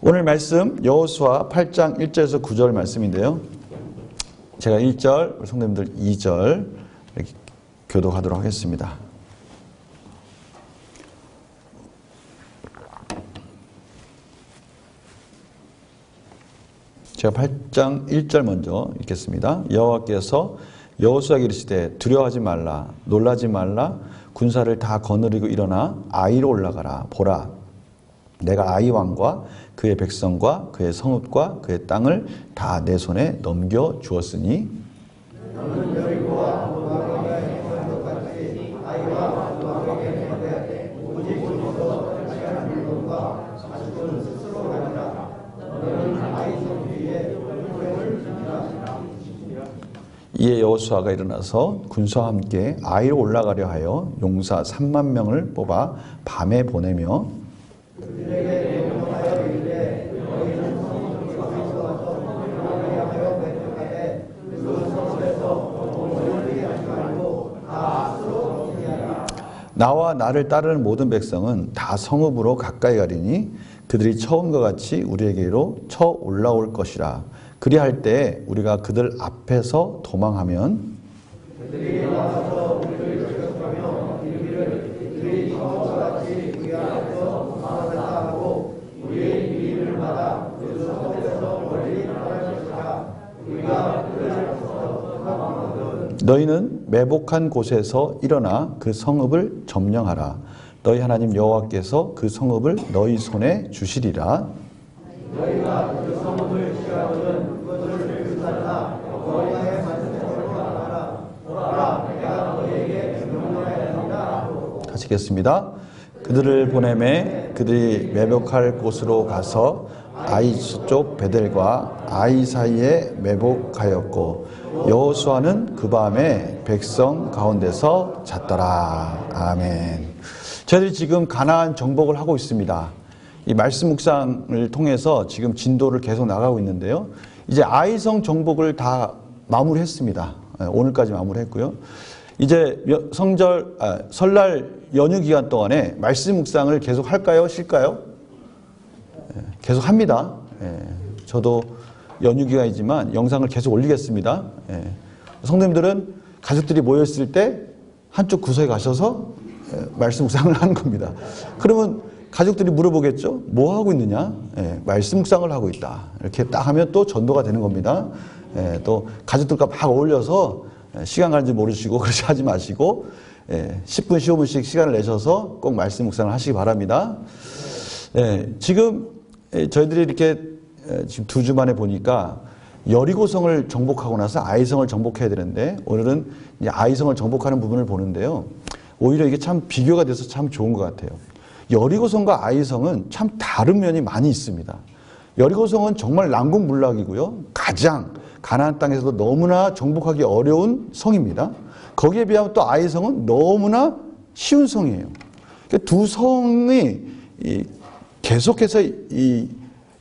오늘 말씀 여호수아 8장 1절에서 9절 말씀인데요. 제가 1절, 우리 성도님들 2절 이렇게 교독하도록 하겠습니다. 제가 8장 1절 먼저 읽겠습니다. 여호와께서 여호수아에게 이르시되 두려워하지 말라, 놀라지 말라, 군사를 다 거느리고 일어나 아이로 올라가라. 보라, 내가 아이 왕과 그의 백성과 그의 성읍과 그의 땅을 다 내 손에 넘겨 주었으니 이에 여호수아가 일어나서 군사와 함께 아이로 올라가려 하여 용사 3만 명을 뽑아 밤에 보내며 나와 나를 따르는 모든 백성은 다 성읍으로 가까이 가리니 그들이 처음과 같이 우리에게로 쳐 올라올 것이라. 그리할 때 우리가 그들 앞에서 도망하면 그들이 나와서 우리를 저격하며 그들이 처음과 같이 우리 앞에서 도망하다 하고 우리의 이름을 받아 그 성읍에서 멀리 나갈 것이라. 우리가 그들 앞에서 도망하거든. 너희는 매복한 곳에서 일어나 그 성읍을 점령하라. 너희 하나님 여호와께서 그 성읍을 너희 손에 주시리라. 너희가 그 성읍을 취하거든 그것을 불살라 너희의 말씀대로 하라. 보라, 내가 너희에게 명령하였느니라. 같이 읽겠습니다. 그들을 보내매 그들이 매복할 곳으로 가서 아이 쪽 베델과 아이 사이에 매복하였고 여호수아는 그 밤에 백성 가운데서 잤더라. 아멘. 저희들이 지금 가나안 정복을 하고 있습니다. 이 말씀 묵상을 통해서 지금 진도를 계속 나가고 있는데요. 이제 아이성 정복을 다 마무리했습니다. 오늘까지 마무리했고요. 이제 설날 연휴 기간 동안에 말씀 묵상을 계속 할까요? 쉴까요? 계속 합니다. 저도 연휴 기간이지만 영상을 계속 올리겠습니다. 성도님들은 가족들이 모였을 때 한쪽 구석에 가셔서 말씀 묵상을 하는 겁니다. 그러면 가족들이 물어보겠죠? 뭐 하고 있느냐? 말씀 묵상을 하고 있다. 이렇게 딱 하면 또 전도가 되는 겁니다. 또 가족들과 막 어울려서 시간 가는지 모르시고 그렇게 하지 마시고 10분, 15분씩 시간을 내셔서 꼭 말씀 묵상을 하시기 바랍니다. 지금 저희들이 이렇게 지금 2주 만에 보니까 여리고성을 정복하고 나서 아이성을 정복해야 되는데 오늘은 이제 아이성을 정복하는 부분을 보는데요. 오히려 이게 참 비교가 돼서 참 좋은 것 같아요. 여리고성과 아이성은 참 다른 면이 많이 있습니다. 여리고성은 정말 난공불락이고요. 가장 가나안 땅에서도 너무나 정복하기 어려운 성입니다. 거기에 비하면 또 아이성은 너무나 쉬운 성이에요. 그러니까 두 성이 계속해서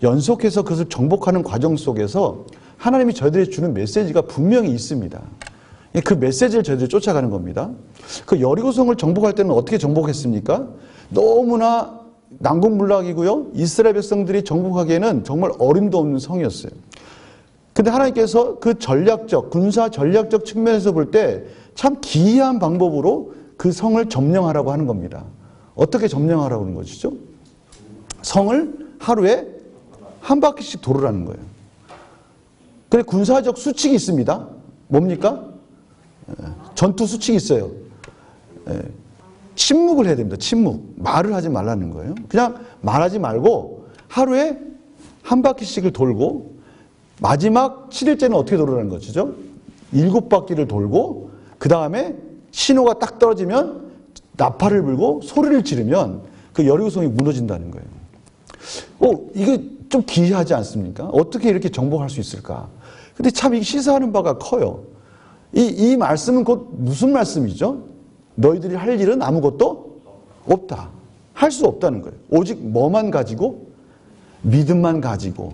연속해서 그것을 정복하는 과정 속에서 하나님이 저희들이 주는 메시지가 분명히 있습니다. 그 메시지를 저희들이 쫓아가는 겁니다. 그 여리고성을 정복할 때는 어떻게 정복했습니까? 너무나 난공불락이고요. 이스라엘 백성들이 정복하기에는 정말 어림도 없는 성이었어요. 근데 하나님께서 그 군사 전략적 측면에서 볼 때 참 기이한 방법으로 그 성을 점령하라고 하는 겁니다. 어떻게 점령하라고 하는 것이죠? 성을 하루에 한 바퀴씩 돌으라는 거예요. 근데 군사적 수칙이 있습니다. 뭡니까? 전투 수칙이 있어요. 침묵을 해야 됩니다. 침묵. 말을 하지 말라는 거예요. 그냥 말하지 말고 하루에 한 바퀴씩을 돌고 마지막 7일째는 어떻게 돌으라는 것이죠? 7바퀴를 돌고 그 다음에 신호가 딱 떨어지면 나팔을 불고 소리를 지르면 그 여리고성이 무너진다는 거예요. 이게 좀 기이하지 않습니까? 어떻게 이렇게 정복할 수 있을까? 근데 참 이게 시사하는 바가 커요. 이 말씀은 곧 무슨 말씀이죠? 너희들이 할 일은 아무것도 없다. 할 수 없다는 거예요. 오직 뭐만 가지고? 믿음만 가지고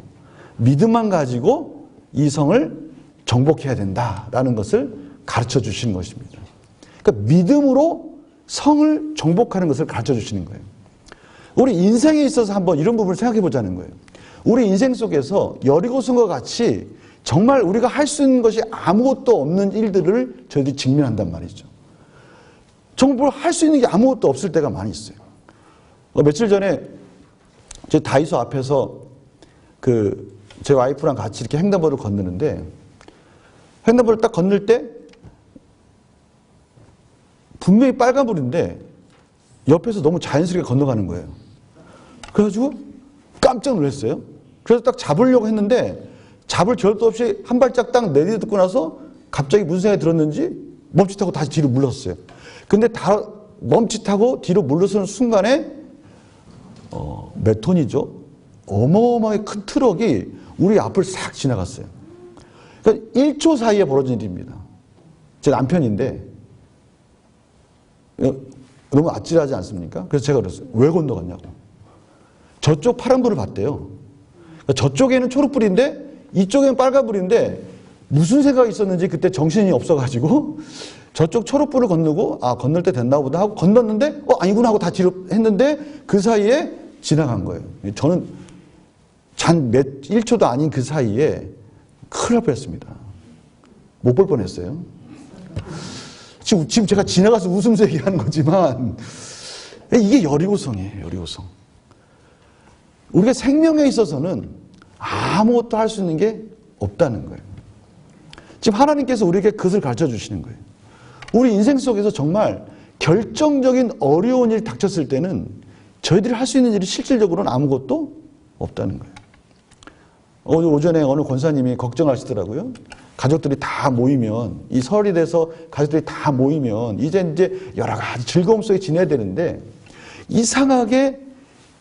이 성을 정복해야 된다라는 것을 가르쳐 주시는 것입니다. 그러니까 믿음으로 성을 정복하는 것을 가르쳐 주시는 거예요. 우리 인생에 있어서 한번 이런 부분을 생각해 보자는 거예요. 우리 인생 속에서 여리고성과 같이 정말 우리가 할 수 있는 것이 아무것도 없는 일들을 저희들이 직면한단 말이죠. 정말 할 수 있는 게 아무것도 없을 때가 많이 있어요. 며칠 전에 제 다이소 앞에서 제 와이프랑 같이 이렇게 횡단보도를 건너는데, 횡단보도를 딱 건널 때 분명히 빨간불인데 옆에서 너무 자연스럽게 건너가는 거예요. 그래가지고 깜짝 놀랐어요. 그래서 딱 잡으려고 했는데 잡을 겨를도 없이 한 발짝 딱 내딛고 나서 갑자기 무슨 생각이 들었는지 멈칫하고 다시 뒤로 물렀어요. 근데 다 멈칫하고 뒤로 물러서는 순간에 몇 톤이죠? 어마어마하게 큰 트럭이 우리 앞을 싹 지나갔어요. 그러니까 1초 사이에 벌어진 일입니다. 제 남편인데 너무 아찔하지 않습니까? 그래서 제가 그랬어요. 왜 건너갔냐고. 저쪽 파란불을 봤대요. 그러니까 저쪽에는 초록불인데 이쪽에는 빨간불인데 무슨 생각이 있었는지 그때 정신이 없어가지고 저쪽 초록불을 건너고 건널 때 됐나 보다 하고 건넜는데 아니구나 하고 다 뒤로 했는데 그 사이에 지나간 거예요. 저는 1초도 아닌 그 사이에 큰일 날 뻔했습니다. 못 볼 뻔했어요. 지금 제가 지나가서 웃으면서 얘기하는 거지만 이게 여리고성이에요. 여리고성. 우리가 생명에 있어서는 아무것도 할 수 있는 게 없다는 거예요. 지금 하나님께서 우리에게 그것을 가르쳐 주시는 거예요. 우리 인생 속에서 정말 결정적인 어려운 일이 닥쳤을 때는 저희들이 할 수 있는 일이 실질적으로는 아무것도 없다는 거예요. 오전에 어느 권사님이 걱정하시더라고요. 가족들이 다 모이면, 이 설이 돼서 가족들이 다 모이면 이제 여러 가지 즐거움 속에 지내야 되는데 이상하게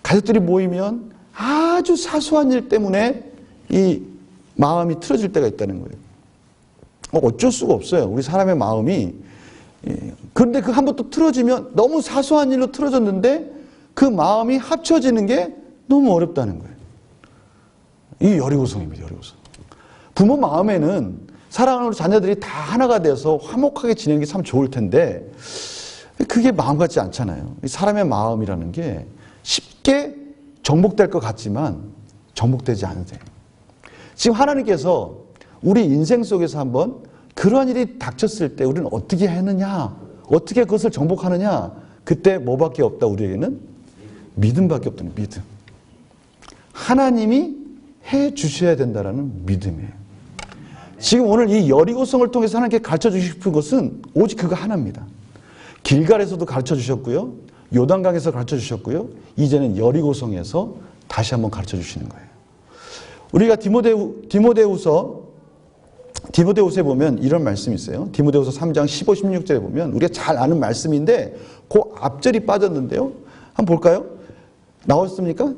가족들이 모이면 아주 사소한 일 때문에 이 마음이 틀어질 때가 있다는 거예요. 어쩔 수가 없어요. 우리 사람의 마음이. 그런데 그 한번 또 틀어지면 너무 사소한 일로 틀어졌는데 그 마음이 합쳐지는 게 너무 어렵다는 거예요. 이 여리고성입니다. 여리고성. 부모 마음에는 사랑하는 자녀들이 다 하나가 돼서 화목하게 지내는 게 참 좋을 텐데 그게 마음 같지 않잖아요. 사람의 마음이라는 게 쉽게 정복될 것 같지만 정복되지 않으세요. 지금 하나님께서 우리 인생 속에서 한번 그러한 일이 닥쳤을 때 우리는 어떻게 했느냐, 어떻게 그것을 정복하느냐, 그때 뭐밖에 없다. 우리에게는 믿음밖에 없다는 믿음. 하나님이 해 주셔야 된다는 믿음이에요. 지금 오늘 이 여리고성을 통해서 하나님께 가르쳐 주시고 싶은 것은 오직 그거 하나입니다. 길갈에서도 가르쳐 주셨고요. 요단강에서 가르쳐 주셨고요. 이제는 여리고성에서 다시 한번 가르쳐 주시는 거예요. 우리가 디모데후서에 보면 이런 말씀이 있어요. 디모데후서 3장 15, 16절에 보면 우리가 잘 아는 말씀인데 그 앞절이 빠졌는데요. 한번 볼까요? 나왔습니까?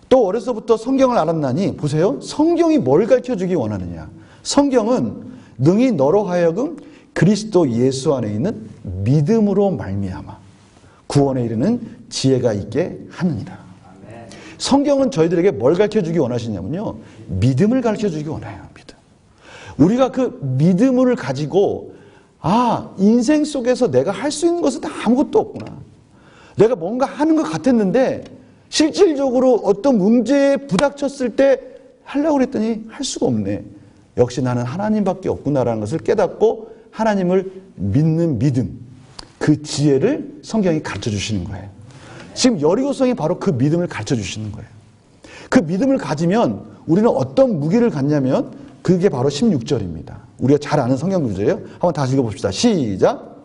또 어려서부터 성경을 알았나니 보세요. 성경이 뭘 가르쳐주기 원하느냐. 성경은 능히 너로 하여금 그리스도 예수 안에 있는 믿음으로 말미암아 구원에 이르는 지혜가 있게 하느니라. 성경은 저희들에게 뭘 가르쳐주기 원하시냐면요. 믿음을 가르쳐주기 원해요. 믿음. 우리가 그 믿음을 가지고 인생 속에서 내가 할 수 있는 것은 아무것도 없구나. 내가 뭔가 하는 것 같았는데 실질적으로 어떤 문제에 부닥쳤을 때 하려고 했더니 할 수가 없네. 역시 나는 하나님밖에 없구나라는 것을 깨닫고 하나님을 믿는 믿음, 그 지혜를 성경이 가르쳐 주시는 거예요. 지금 여리고성이 바로 그 믿음을 가르쳐 주시는 거예요. 그 믿음을 가지면 우리는 어떤 무기를 갖냐면 그게 바로 16절입니다. 우리가 잘 아는 성경 구절이에요. 한번 다시 읽어봅시다. 시작.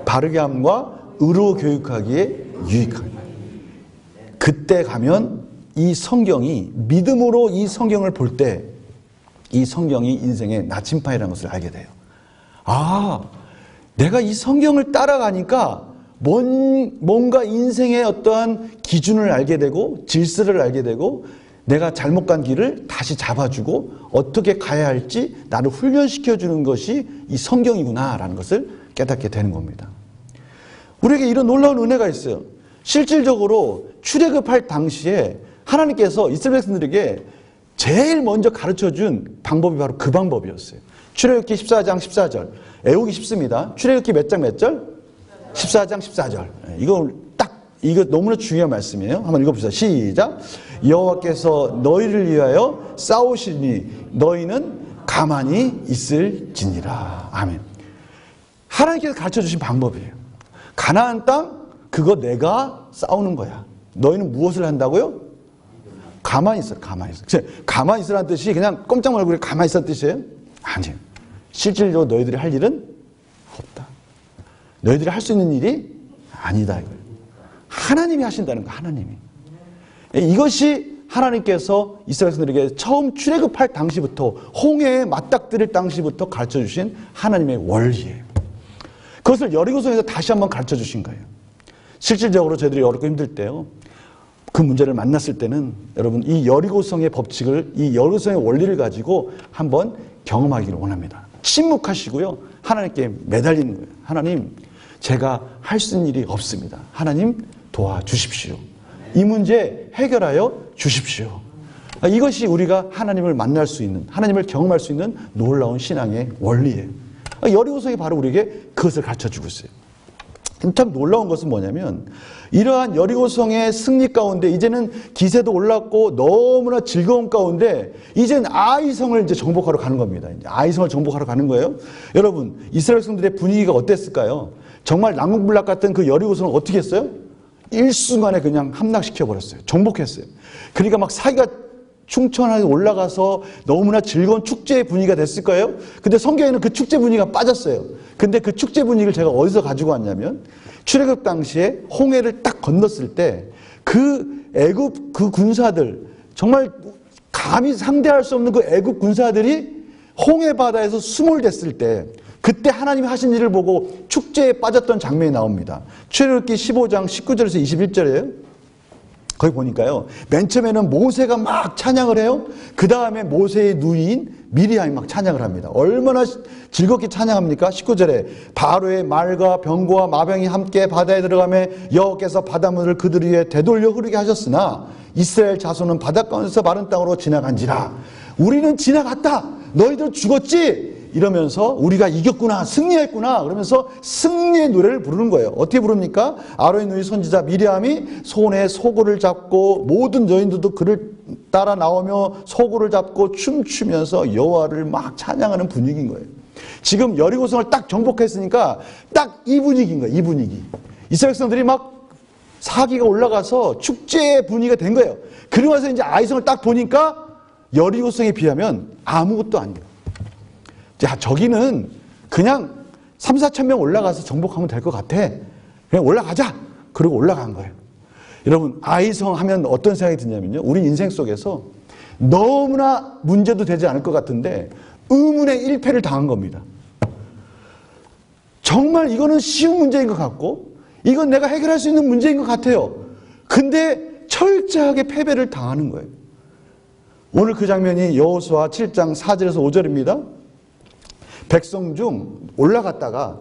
바르게 함과 의로 교육하기에 유익합니다. 그때 가면 이 성경이 믿음으로 이 성경을 볼 때 이 성경이 인생의 나침판이라는 것을 알게 돼요. 내가 이 성경을 따라가니까 뭔가 인생의 어떠한 기준을 알게 되고 질서를 알게 되고 내가 잘못 간 길을 다시 잡아주고 어떻게 가야 할지 나를 훈련시켜주는 것이 이 성경이구나라는 것을 깨닫게 되는 겁니다. 우리에게 이런 놀라운 은혜가 있어요. 실질적으로 출애굽할 당시에 하나님께서 이스라엘 백성들에게 제일 먼저 가르쳐준 방법이 바로 그 방법이었어요. 출애굽기 14장 14절. 외우기 쉽습니다. 출애굽기 몇 장 몇 절? 14장 14절. 이거 너무나 중요한 말씀이에요. 한번 읽어보시죠. 시작. 여호와께서 너희를 위하여 싸우시니 너희는 가만히 있을지니라. 아멘. 하나님께서 가르쳐주신 방법이에요. 가나안 땅, 그거 내가 싸우는 거야. 너희는 무엇을 한다고요? 가만히 있어. 가만히 있어. 가만히 있으라는 뜻이 그냥 꼼짝 말고 가만히 있으라는 뜻이에요? 아니에요. 실질적으로 너희들이 할 일은 없다. 너희들이 할 수 있는 일이 아니다. 이거예요. 하나님이 하신다는 거야. 하나님이. 이것이 하나님께서 이스라엘 백성들에게 처음 출애굽할 당시부터 홍해에 맞닥뜨릴 당시부터 가르쳐주신 하나님의 원리예요. 그것을 여리고성에서 다시 한번 가르쳐주신 거예요. 실질적으로 저희들이 어렵고 힘들 때요. 그 문제를 만났을 때는 여러분 이 여리고성의 법칙을 이 여리고성의 원리를 가지고 한번 경험하기를 원합니다. 침묵하시고요. 하나님께 매달리는 거예요. 하나님 제가 할 수 있는 일이 없습니다. 하나님 도와주십시오. 이 문제 해결하여 주십시오. 이것이 우리가 하나님을 만날 수 있는 하나님을 경험할 수 있는 놀라운 신앙의 원리예요. 여리고성이 바로 우리에게 그것을 가르쳐주고 있어요. 참 놀라운 것은 뭐냐면 이러한 여리고성의 승리 가운데 이제는 기세도 올랐고 너무나 즐거운 가운데 이제는 아이성을 이제 정복하러 가는 겁니다. 이제 아이성을 정복하러 가는 거예요. 여러분 이스라엘 백성들의 분위기가 어땠을까요? 정말 난공불락 같은 그 여리고성을 어떻게 했어요? 일순간에 그냥 함락시켜 버렸어요. 정복했어요. 그러니까 막 사기가 충천하게 올라가서 너무나 즐거운 축제의 분위기가 됐을 거예요. 근데 성경에는 그 축제 분위기가 빠졌어요. 근데 그 축제 분위기를 제가 어디서 가지고 왔냐면 출애굽 당시에 홍해를 딱 건넜을 때 그 애굽 그 군사들 정말 감히 상대할 수 없는 그 애굽 군사들이 홍해 바다에서 수몰됐을 때 그때 하나님이 하신 일을 보고 축제에 빠졌던 장면이 나옵니다. 출애굽기 15장 19절에서 21절이에요. 거기 보니까요. 맨 처음에는 모세가 막 찬양을 해요. 그 다음에 모세의 누이인 미리암이 막 찬양을 합니다. 얼마나 즐겁게 찬양합니까? 19절에 바로의 말과 병거와 마병이 함께 바다에 들어가며 여호와께서 바닷물을 그들 위에 되돌려 흐르게 하셨으나 이스라엘 자손은 바닷 가운데서 마른 땅으로 지나간지라. 우리는 지나갔다. 너희들 죽었지? 이러면서 우리가 이겼구나, 승리했구나 그러면서 승리의 노래를 부르는 거예요. 어떻게 부릅니까? 아론의 누이 선지자 미리암이 손에 소고를 잡고 모든 여인들도 그를 따라 나오며 소고를 잡고 춤추면서 여호와를 막 찬양하는 분위기인 거예요. 지금 여리고성을 딱 정복했으니까 딱 이 분위기인 거예요. 이 분위기. 이스라엘 백성들이 막 사기가 올라가서 축제의 분위기가 된 거예요. 그러고 나서 이제 아이성을 딱 보니까 여리고성에 비하면 아무것도 아니에요. 야, 저기는 그냥 3, 4천 명 올라가서 정복하면 될 것 같아. 그냥 올라가자. 그리고 올라간 거예요. 여러분, 아이성 하면 어떤 생각이 드냐면요. 우리 인생 속에서 너무나 문제도 되지 않을 것 같은데 의문의 일패를 당한 겁니다. 정말 이거는 쉬운 문제인 것 같고 이건 내가 해결할 수 있는 문제인 것 같아요. 근데 철저하게 패배를 당하는 거예요. 오늘 그 장면이 여호수아 7장 4절에서 5절입니다. 백성 중 올라갔다가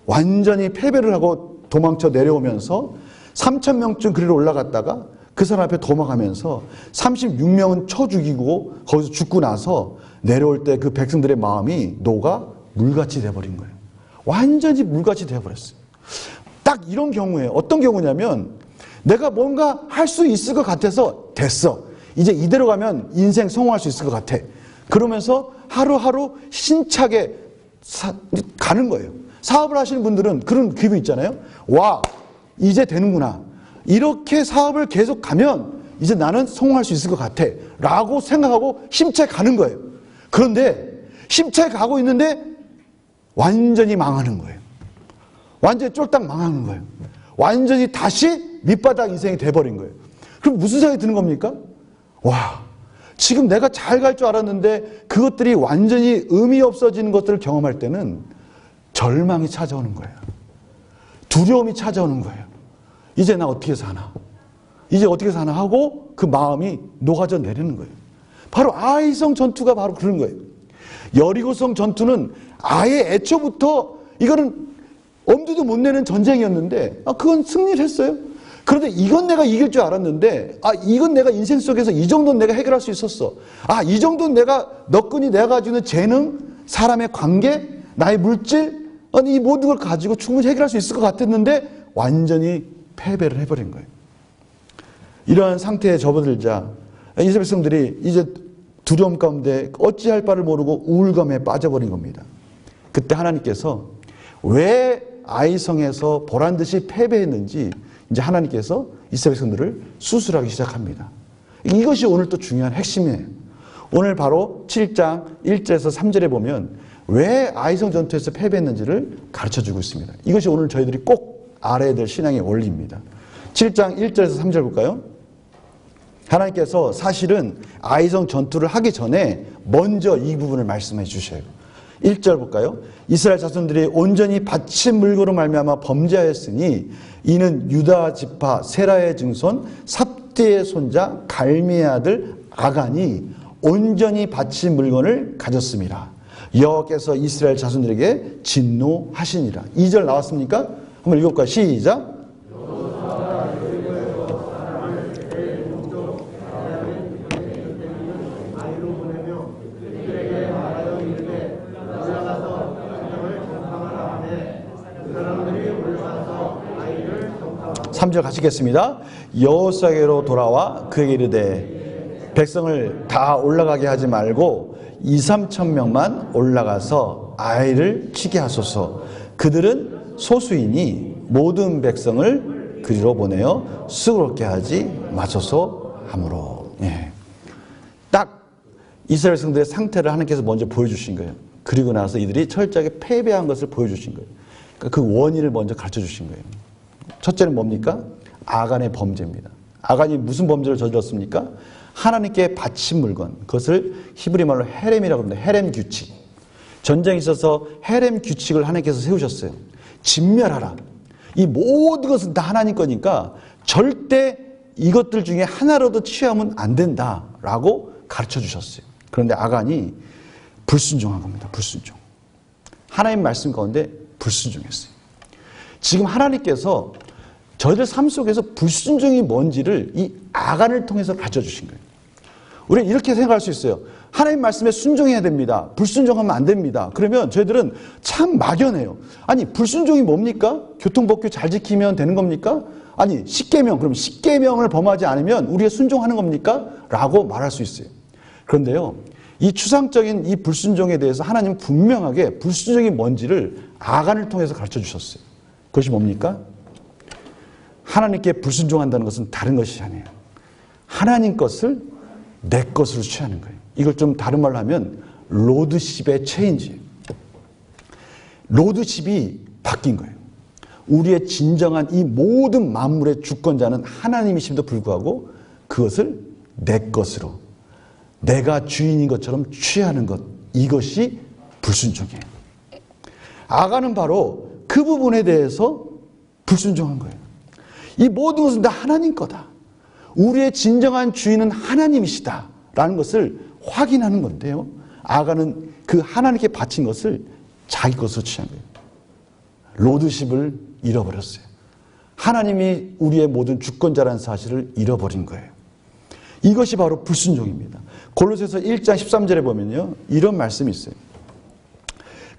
완전히 패배를 하고 도망쳐 내려오면서 3,000명쯤 그리로 올라갔다가 그 사람 앞에 도망가면서 36명은 쳐 죽이고 거기서 죽고 나서 내려올 때 그 백성들의 마음이 녹아 물같이 돼버린 거예요. 완전히 물같이 돼버렸어요. 딱 이런 경우에 어떤 경우냐면 내가 뭔가 할 수 있을 것 같아서 됐어. 이제 이대로 가면 인생 성공할 수 있을 것 같아. 그러면서 하루하루 신차게 가는 거예요. 사업을 하시는 분들은 그런 기분 있잖아요. 와, 이제 되는구나. 이렇게 사업을 계속 가면 이제 나는 성공할 수 있을 것 같아. 라고 생각하고 힘차게 가는 거예요. 그런데 힘차게 가고 있는데 완전히 망하는 거예요. 완전히 쫄딱 망하는 거예요. 완전히 다시 밑바닥 인생이 돼버린 거예요. 그럼 무슨 생각이 드는 겁니까? 와, 지금 내가 잘 갈 줄 알았는데 그것들이 완전히 의미 없어지는 것들을 경험할 때는 절망이 찾아오는 거예요. 두려움이 찾아오는 거예요. 이제 나 어떻게 사나? 이제 어떻게 사나 하고 그 마음이 녹아져 내리는 거예요. 바로 아이성 전투가 바로 그런 거예요. 여리고성 전투는 아예 애초부터 이거는 엄두도 못 내는 전쟁이었는데 그건 승리를 했어요. 그런데 이건 내가 이길 줄 알았는데 이건 내가 인생 속에서 이 정도는 내가 해결할 수 있었어. 이 정도는 내가 너끈히 내가 가지고 있는 재능, 사람의 관계, 나의 물질, 아니 이 모든 걸 가지고 충분히 해결할 수 있을 것 같았는데 완전히 패배를 해버린 거예요. 이러한 상태에 접어들자 이스라엘 백성들이 이제 두려움 가운데 어찌할 바를 모르고 우울감에 빠져버린 겁니다. 그때 하나님께서 왜 아이성에서 보란듯이 패배했는지 이제 하나님께서 이스라엘 백성들을 수술하기 시작합니다. 이것이 오늘 또 중요한 핵심이에요. 오늘 바로 7장 1절에서 3절에 보면 왜 아이성 전투에서 패배했는지를 가르쳐주고 있습니다. 이것이 오늘 저희들이 꼭 알아야 될 신앙의 원리입니다. 7장 1절에서 3절 볼까요? 하나님께서 사실은 아이성 전투를 하기 전에 먼저 이 부분을 말씀해 주셔요. 1절 볼까요? 이스라엘 자손들이 온전히 바친 물건으로 말미암아 범죄하였으니 이는 유다 지파 세라의 증손 삽디의 손자 갈미의 아들 아간이 온전히 바친 물건을 가졌습니다. 여호와께서 이스라엘 자손들에게 진노하시니라. 2절 나왔습니까? 한번 읽어볼까요? 시작. 삼 절 가시겠습니다. 여호수아에게로 돌아와 그에게 이르되 백성을 다 올라가게 하지 말고 2-3천 명만 올라가서 아이를 치게 하소서. 그들은 소수이니 모든 백성을 그리로 보내어 수고롭게 하지 마소서 하므로. 딱 이스라엘 백성들의 상태를 하나님께서 먼저 보여주신 거예요. 그리고 나서 이들이 철저하게 패배한 것을 보여주신 거예요. 그러니까 그 원인을 먼저 가르쳐 주신 거예요. 첫째는 뭡니까? 아간의 범죄입니다. 아간이 무슨 범죄를 저질렀습니까? 하나님께 바친 물건, 그것을 히브리 말로 헤렘이라고 합니다. 헤렘 규칙. 전쟁에 있어서 헤렘 규칙을 하나님께서 세우셨어요. 진멸하라. 이 모든 것은 다 하나님 거니까 절대 이것들 중에 하나라도 취하면 안 된다라고 가르쳐 주셨어요. 그런데 아간이 불순종한 겁니다. 불순종. 하나님 말씀 가운데 불순종했어요. 지금 하나님께서 저희들 삶 속에서 불순종이 뭔지를 이 아간을 통해서 가르쳐 주신 거예요. 우리는 이렇게 생각할 수 있어요. 하나님 말씀에 순종해야 됩니다. 불순종하면 안 됩니다. 그러면 저희들은 참 막연해요. 아니 불순종이 뭡니까? 교통법규 잘 지키면 되는 겁니까? 아니 10계명, 그럼 10계명을 범하지 않으면 우리가 순종하는 겁니까? 라고 말할 수 있어요. 그런데요, 이 추상적인 이 불순종에 대해서 하나님은 분명하게 불순종이 뭔지를 아간을 통해서 가르쳐 주셨어요. 그것이 뭡니까? 하나님께 불순종한다는 것은 다른 것이 아니에요. 하나님 것을 내 것으로 취하는 거예요. 이걸 좀 다른 말로 하면 로드십의 체인지예요. 로드십이 바뀐 거예요. 우리의 진정한 이 모든 만물의 주권자는 하나님이심에도 불구하고 그것을 내 것으로, 내가 주인인 것처럼 취하는 것, 이것이 불순종이에요. 아간은 바로 그 부분에 대해서 불순종한 거예요. 이 모든 것은 다 하나님 거다. 우리의 진정한 주인은 하나님이시다 라는 것을 확인하는 건데요, 아간은 그 하나님께 바친 것을 자기 것으로 취한 거예요. 로드십을 잃어버렸어요. 하나님이 우리의 모든 주권자라는 사실을 잃어버린 거예요. 이것이 바로 불순종입니다. 골로새서 1장 13절에 보면요, 이런 말씀이 있어요.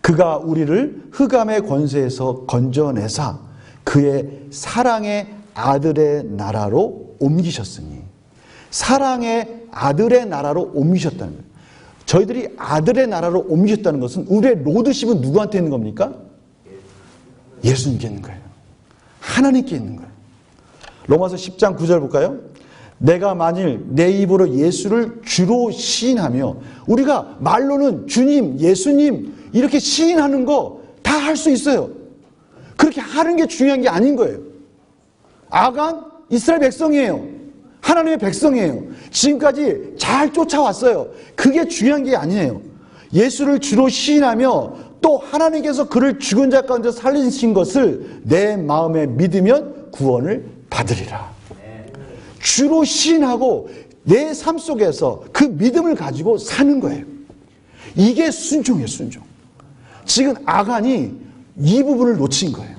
그가 우리를 흑암의 권세에서 건져내사 그의 사랑의 아들의 나라로 옮기셨으니. 사랑의 아들의 나라로 옮기셨다는 거예요. 저희들이 아들의 나라로 옮기셨다는 것은 우리의 로드십은 누구한테 있는 겁니까? 예수님께 있는 거예요. 하나님께 있는 거예요. 로마서 10장 9절 볼까요? 내가 만일 내 입으로 예수를 주로 시인하며, 우리가 말로는 주님, 예수님 이렇게 시인하는 거 다 할 수 있어요. 그렇게 하는 게 중요한 게 아닌 거예요. 아간 이스라엘 백성이에요. 하나님의 백성이에요. 지금까지 잘 쫓아왔어요. 그게 중요한 게 아니에요. 예수를 주로 시인하며 또 하나님께서 그를 죽은 자 가운데 살리신 것을 내 마음에 믿으면 구원을 받으리라. 주로 시인하고 내 삶 속에서 그 믿음을 가지고 사는 거예요. 이게 순종이에요, 순종. 지금 아간이 이 부분을 놓친 거예요.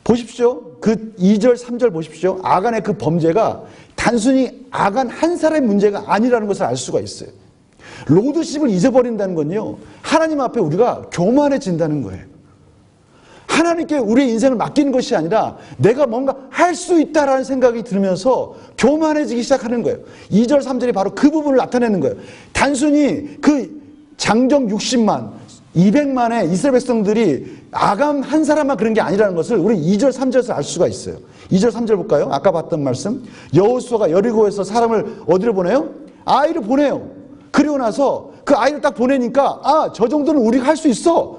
보십시오. 그 2절, 3절 보십시오. 아간의 그 범죄가 단순히 아간 한 사람의 문제가 아니라는 것을 알 수가 있어요. 로드십을 잊어버린다는 건요, 하나님 앞에 우리가 교만해진다는 거예요. 하나님께 우리의 인생을 맡기는 것이 아니라 내가 뭔가 할 수 있다라는 생각이 들면서 교만해지기 시작하는 거예요. 2절 3절이 바로 그 부분을 나타내는 거예요. 단순히 그 장정 60만 200만의 이스라엘 백성들이 아감 한 사람만 그런 게 아니라는 것을 우리 2절 3절에서 알 수가 있어요. 2절 3절 볼까요? 아까 봤던 말씀. 여호수아가 여리고에서 사람을 어디로 보내요? 아이를 보내요. 그리고 나서 그 아이를 딱 보내니까 아, 저 정도는 우리가 할 수 있어.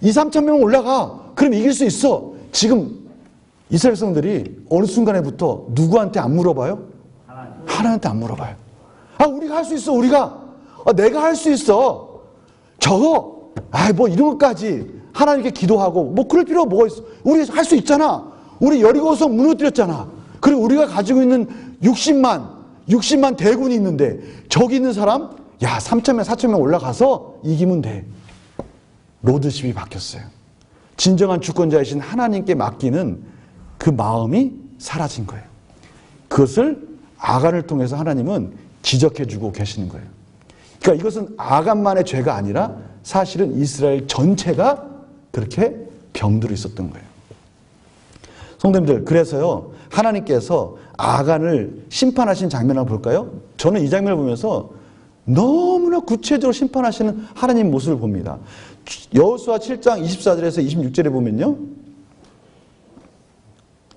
2, 3천 명 올라가. 그럼 이길 수 있어. 지금 이스라엘 백성들이 어느 순간에부터 누구한테 안 물어봐요? 하나님한테 안 물어봐요. 아, 우리가 할 수 있어. 우리가. 아, 내가 할 수 있어. 저거. 아, 뭐 이런 것까지 하나님께 기도하고 뭐 그럴 필요가 뭐가 있어. 우리 할 수 있잖아. 우리 여리고성 무너뜨렸잖아. 그리고 우리가 가지고 있는 60만 대군이 있는데 저기 있는 사람 야 3,000명 4,000명 올라가서 이기면 돼. 로드십이 바뀌었어요. 진정한 주권자이신 하나님께 맡기는 그 마음이 사라진 거예요. 그것을 아간을 통해서 하나님은 지적해주고 계시는 거예요. 그러니까 이것은 아간만의 죄가 아니라 사실은 이스라엘 전체가 그렇게 병들어 있었던 거예요. 성도님들, 그래서요 하나님께서 아간을 심판하신 장면을 볼까요? 저는 이 장면을 보면서 너무나 구체적으로 심판하시는 하나님 모습을 봅니다. 여호수아 7장 24절에서 26절에 보면요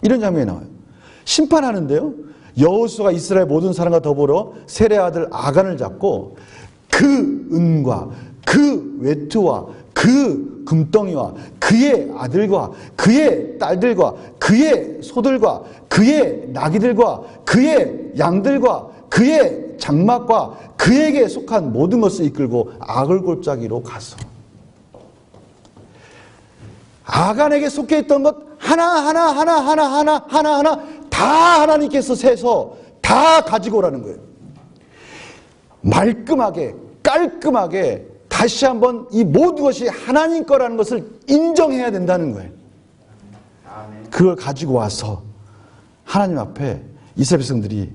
이런 장면이 나와요. 심판하는데요 여호수아가 이스라엘 모든 사람과 더불어 셀의 아들 아간을 잡고 그 은과 그 외투와 그 금덩이와 그의 아들과 그의 딸들과 그의 소들과 그의 나귀들과 그의 양들과 그의 장막과 그에게 속한 모든 것을 이끌고 아글골짜기로 가서 아간에게 속해 있던 것 하나하나 다 하나님께서 세서 다 가지고 오라는 거예요. 말끔하게 깔끔하게 다시 한번 이 모든 것이 하나님 거라는 것을 인정해야 된다는 거예요. 그걸 가지고 와서 하나님 앞에 이스라엘 백성들이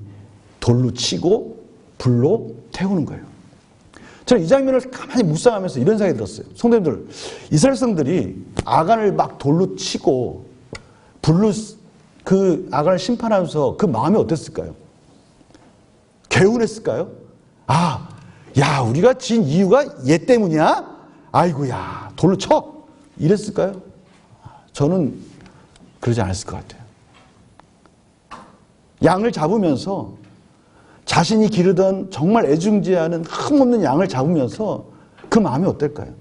돌로 치고 불로 태우는 거예요. 저는 이 장면을 가만히 묵상하면서 이런 생각이 들었어요. 성도님들, 이스라엘 백성들이 아간을 막 돌로 치고 불로 그 아간을 심판하면서 그 마음이 어땠을까요? 개운했을까요? 아, 야, 우리가 진 이유가 얘 때문이야? 아이고야, 돌로 쳐! 이랬을까요? 저는 그러지 않았을 것 같아요. 양을 잡으면서 자신이 기르던 정말 애중지하는 흠없는 양을 잡으면서 그 마음이 어떨까요?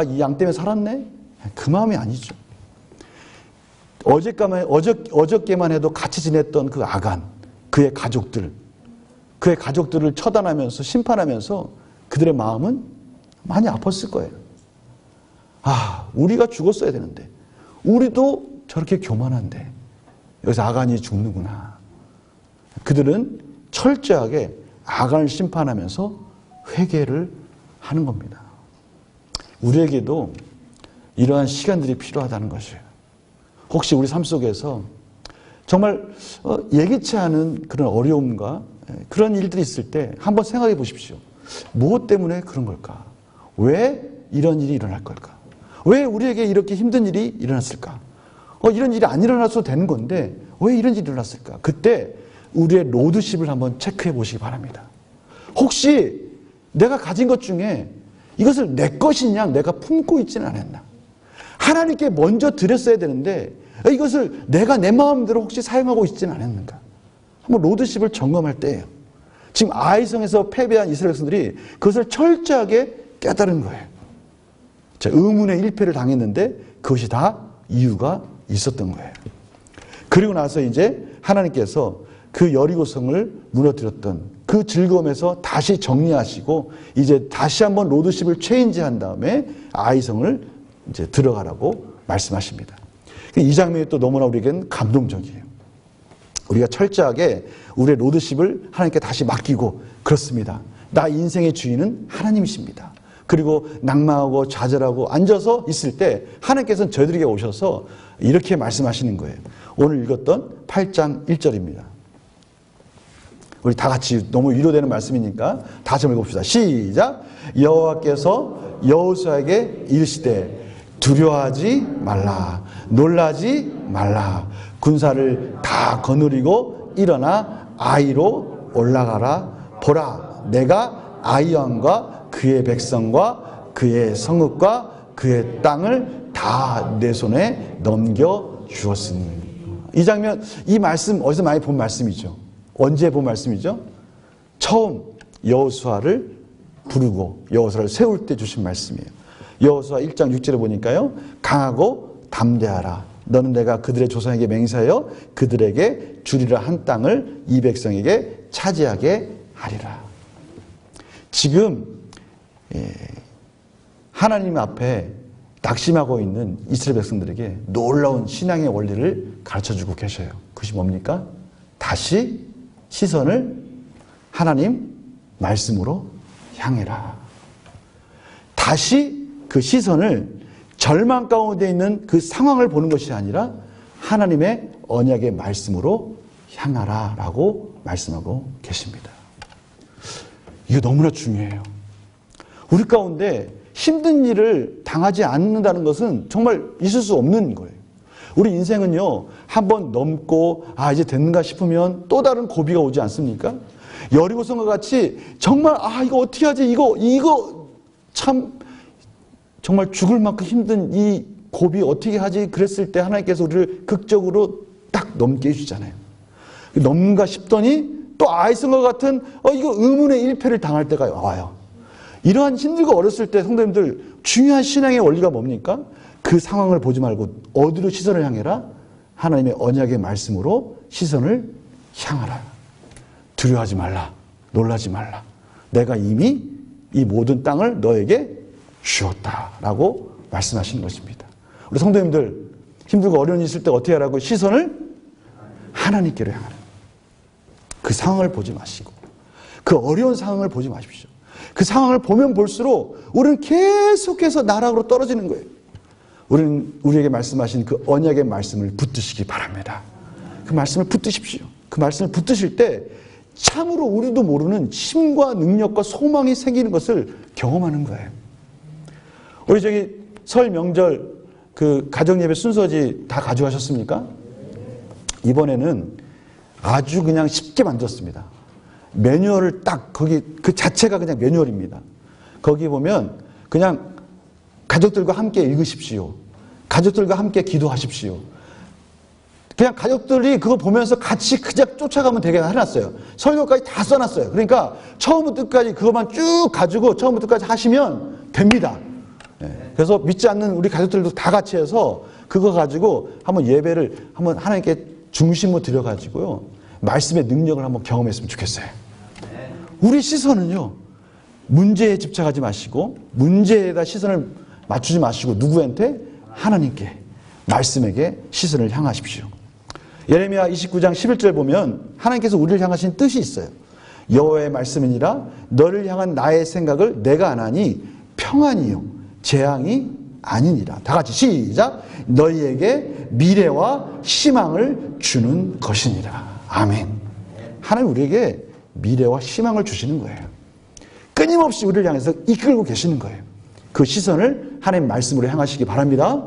이 양 때문에 살았네? 그 마음이 아니죠. 어저께만 해도 같이 지냈던 그 아간, 그의 가족들을 처단하면서 심판하면서 그들의 마음은 많이 아팠을 거예요. 아, 우리가 죽었어야 되는데 우리도 저렇게 교만한데 여기서 아간이 죽는구나. 그들은 철저하게 아간을 심판하면서 회개를 하는 겁니다. 우리에게도 이러한 시간들이 필요하다는 것이에요. 혹시 우리 삶 속에서 정말 예기치 않은 그런 어려움과 그런 일들이 있을 때 한번 생각해 보십시오. 무엇 때문에 그런 걸까? 왜 이런 일이 일어날 걸까? 왜 우리에게 이렇게 힘든 일이 일어났을까? 이런 일이 안 일어나서 되는 건데 왜 이런 일이 일어났을까? 그때 우리의 로드십을 한번 체크해 보시기 바랍니다. 혹시 내가 가진 것 중에 이것을 내 것인 양 내가 품고 있지는 않았나? 하나님께 먼저 드렸어야 되는데 이것을 내가 내 마음대로 혹시 사용하고 있지는 않았는가? 한번 로드십을 점검할 때예요. 지금 아이성에서 패배한 이스라엘 백성들이 그것을 철저하게 깨달은 거예요. 자, 의문의 일패를 당했는데 그것이 다 이유가 있었던 거예요. 그리고 나서 이제 하나님께서 그 여리고성을 무너뜨렸던 그 즐거움에서 다시 정리하시고 이제 다시 한번 로드십을 체인지한 다음에 아이성을 이제 들어가라고 말씀하십니다. 이 장면이 또 너무나 우리에겐 감동적이에요. 우리가 철저하게 우리의 로드십을 하나님께 다시 맡기고 그렇습니다. 나 인생의 주인은 하나님이십니다. 그리고 낭망하고 좌절하고 앉아서 있을 때 하나님께서는 저희들에게 오셔서 이렇게 말씀하시는 거예요. 오늘 읽었던 8장 1절입니다. 우리 다 같이 너무 위로되는 말씀이니까 다시 한번 읽어봅시다. 시작. 여호와께서 여호수아에게 이르시되 두려워하지 말라. 놀라지 말라. 군사를 다 거느리고 일어나 아이로 올라가라. 보라, 내가 아이 왕과 그의 백성과 그의 성읍과 그의 땅을 다 내 손에 넘겨 주었으니. 이 장면, 이 말씀 어디서 많이 본 말씀이죠? 언제 본 말씀이죠? 처음 여호수아를 부르고 여호수아를 세울 때 주신 말씀이에요. 여호수아 1장 6절에 보니까요, 강하고 담대하라. 너는 내가 그들의 조상에게 맹세하여 그들에게 주리라 한 땅을 이 백성에게 차지하게 하리라. 지금 하나님 앞에 낙심하고 있는 이스라엘 백성들에게 놀라운 신앙의 원리를 가르쳐주고 계셔요. 그것이 뭡니까? 다시 시선을 하나님 말씀으로 향해라. 다시 그 시선을 절망 가운데 있는 그 상황을 보는 것이 아니라 하나님의 언약의 말씀으로 향하라 라고 말씀하고 계십니다. 이거 너무나 중요해요. 우리 가운데 힘든 일을 당하지 않는다는 것은 정말 있을 수 없는 거예요. 우리 인생은요, 한번 넘고 이제 됐는가 싶으면 또 다른 고비가 오지 않습니까? 여리고성과 같이 정말 이거 어떻게 하지? 이거 참 정말 죽을 만큼 힘든 이 고비 어떻게 하지? 그랬을 때 하나님께서 우리를 극적으로 딱 넘게 해주잖아요. 넘는가 싶더니 또 아이성과 같은 이거 의문의 일패를 당할 때가 와요. 이러한 힘들고 어렸을 때 성도님들 중요한 신앙의 원리가 뭡니까? 그 상황을 보지 말고 어디로 시선을 향해라? 하나님의 언약의 말씀으로 시선을 향하라. 두려워하지 말라. 놀라지 말라. 내가 이미 이 모든 땅을 너에게 주었다라고 말씀하시는 것입니다. 우리 성도님들 힘들고 어려운 일 있을 때 어떻게 하라고? 시선을 하나님께로 향하라. 그 상황을 보지 마시고 그 어려운 상황을 보지 마십시오. 그 상황을 보면 볼수록 우리는 계속해서 나락으로 떨어지는 거예요. 우리는 우리에게 말씀하신 그 언약의 말씀을 붙드시기 바랍니다. 그 말씀을 붙드십시오. 그 말씀을 붙드실 때 참으로 우리도 모르는 힘과 능력과 소망이 생기는 것을 경험하는 거예요. 우리 설 명절 그 가정예배 순서지 다 가져가셨습니까? 이번에는 아주 그냥 쉽게 만들었습니다. 매뉴얼을 딱 거기 그 자체가 그냥 매뉴얼입니다. 거기 보면 그냥 가족들과 함께 읽으십시오. 가족들과 함께 기도하십시오. 그냥 가족들이 그거 보면서 같이 그냥 쫓아가면 되게 해놨어요. 설교까지 다 써놨어요. 그러니까 처음부터 끝까지 그것만 쭉 가지고 처음부터 끝까지 하시면 됩니다. 그래서 믿지 않는 우리 가족들도 다 같이 해서 그거 가지고 한번 예배를 한번 하나님께 중심으로 드려가지고요. 말씀의 능력을 한번 경험했으면 좋겠어요. 우리 시선은요, 문제에 집착하지 마시고 문제에다 시선을 맞추지 마시고 누구한테? 하나님께, 말씀에게 시선을 향하십시오. 예레미야 29장 11절 보면 하나님께서 우리를 향하신 뜻이 있어요. 여호와의 말씀이니라 너를 향한 나의 생각을 내가 아나니 평안이요 재앙이 아니니라. 다 같이 시작. 너희에게 미래와 희망을 주는 것이니라. 아멘. 하나님 우리에게 미래와 희망을 주시는 거예요. 끊임없이 우리를 향해서 이끌고 계시는 거예요. 그 시선을 하나님 말씀으로 향하시기 바랍니다.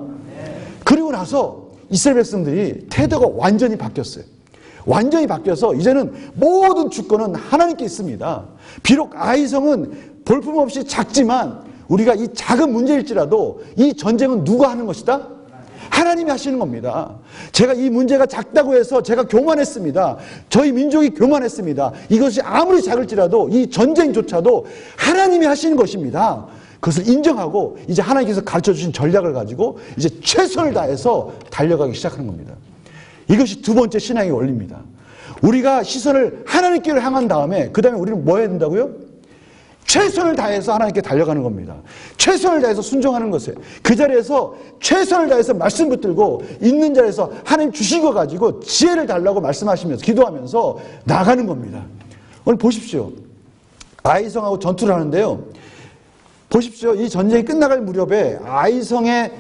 그리고 나서 이스라엘 백성들이 태도가 완전히 바뀌었어요. 완전히 바뀌어서 이제는 모든 주권은 하나님께 있습니다. 비록 아이성은 볼품없이 작지만 우리가 이 작은 문제일지라도 이 전쟁은 누가 하는 것이다? 하나님이 하시는 겁니다. 제가 이 문제가 작다고 해서 제가 교만했습니다. 저희 민족이 교만했습니다. 이것이 아무리 작을지라도 이 전쟁조차도 하나님이 하시는 것입니다. 그것을 인정하고 이제 하나님께서 가르쳐주신 전략을 가지고 이제 최선을 다해서 달려가기 시작하는 겁니다. 이것이 두 번째 신앙의 원리입니다. 우리가 시선을 하나님께로 향한 다음에 그 다음에 우리는 뭐 해야 된다고요? 최선을 다해서 하나님께 달려가는 겁니다. 최선을 다해서 순종하는 것이에요. 그 자리에서 최선을 다해서 말씀 붙들고 있는 자리에서 하나님 주신 거 가지고 지혜를 달라고 말씀하시면서 기도하면서 나가는 겁니다. 오늘 보십시오. 아이성하고 전투를 하는데요. 보십시오. 이 전쟁이 끝나갈 무렵에 아이성의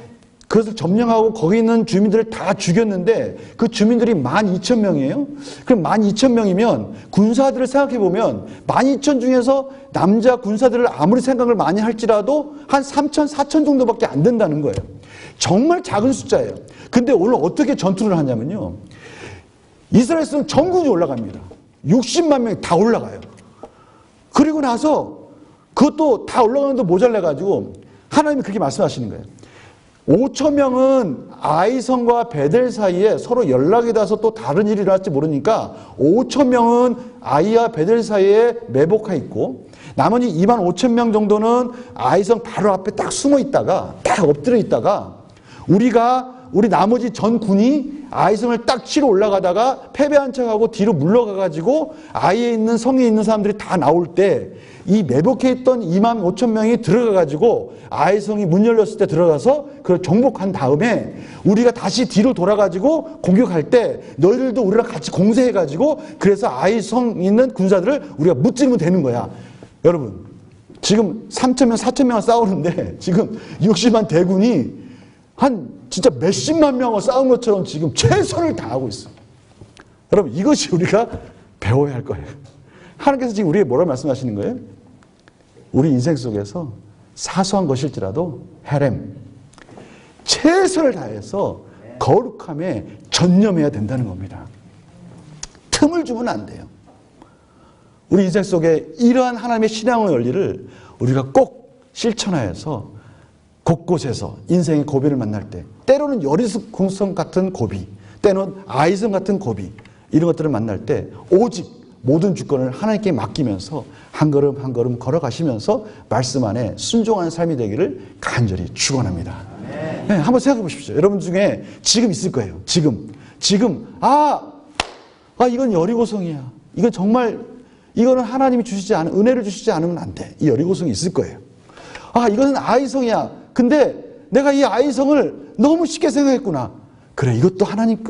그것을 점령하고 거기 있는 주민들을 다 죽였는데 그 주민들이 12,000명이에요. 그럼 12,000명이면 군사들을 생각해 보면 12,000 중에서 남자 군사들을 아무리 생각을 많이 할지라도 한 3,000, 4,000 정도밖에 안 된다는 거예요. 정말 작은 숫자예요. 근데 오늘 어떻게 전투를 하냐면요. 이스라엘에서는 전군이 올라갑니다. 60만 명이 다 올라가요. 그리고 나서 그것도 다 올라가는데 모자라가지고 하나님이 그렇게 말씀하시는 거예요. 5,000명은 아이성과 베델 사이에 서로 연락이 닿아서 또 다른 일이 일어날지 모르니까 5,000명은 아이와 베델 사이에 매복해 있고 나머지 25,000명 정도는 아이성 바로 앞에 딱 숨어 있다가 딱 엎드려 있다가 우리 나머지 전군이 아이성을 딱 치러 올라가다가 패배한 척하고 뒤로 물러가가지고 아이에 있는 성에 있는 사람들이 다 나올 때 이 매복해 있던 25,000명이 들어가가지고 아이성이 문 열렸을 때 들어가서 그걸 정복한 다음에 우리가 다시 뒤로 돌아가지고 공격할 때 너희들도 우리랑 같이 공세해가지고 그래서 아이성 있는 군사들을 우리가 무찌르면 되는 거야. 여러분 지금 3,000명, 4,000명을 싸우는데 지금 60만 대군이 한 진짜 몇십만 명을 싸운 것처럼 지금 최선을 다하고 있어. 여러분 이것이 우리가 배워야 할 거예요. 하나님께서 지금 우리에게 뭐라고 말씀하시는 거예요? 우리 인생 속에서 사소한 것일지라도 헤렘 최선을 다해서 거룩함에 전념해야 된다는 겁니다. 틈을 주면 안 돼요. 우리 인생 속에 이러한 하나님의 신앙의 원리를 우리가 꼭 실천하여서 곳곳에서 인생의 고비를 만날 때 때로는 여리고성 같은 고비, 때로는 아이성 같은 고비 이런 것들을 만날 때 오직 모든 주권을 하나님께 맡기면서 한 걸음 한 걸음 걸어가시면서 말씀 안에 순종하는 삶이 되기를 간절히 축원합니다. 네, 한번 생각해 보십시오. 여러분 중에 지금 있을 거예요. 지금 이건 여리고성이야. 이건 정말 이거는 하나님이 주시지 않은 은혜를 주시지 않으면 안 돼. 이 여리고성이 있을 거예요. 이거는 아이성이야. 근데 내가 이 아이성을 너무 쉽게 생각했구나. 그래, 이것도 하나님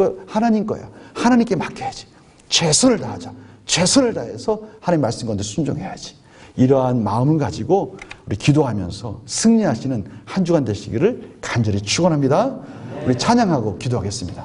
거야. 하나님께 맡겨야지. 최선을 다하자. 최선을 다해서 하나님 말씀 가운데 순종해야지. 이러한 마음을 가지고 우리 기도하면서 승리하시는 한 주간 되시기를 간절히 축원합니다. 우리 찬양하고 기도하겠습니다.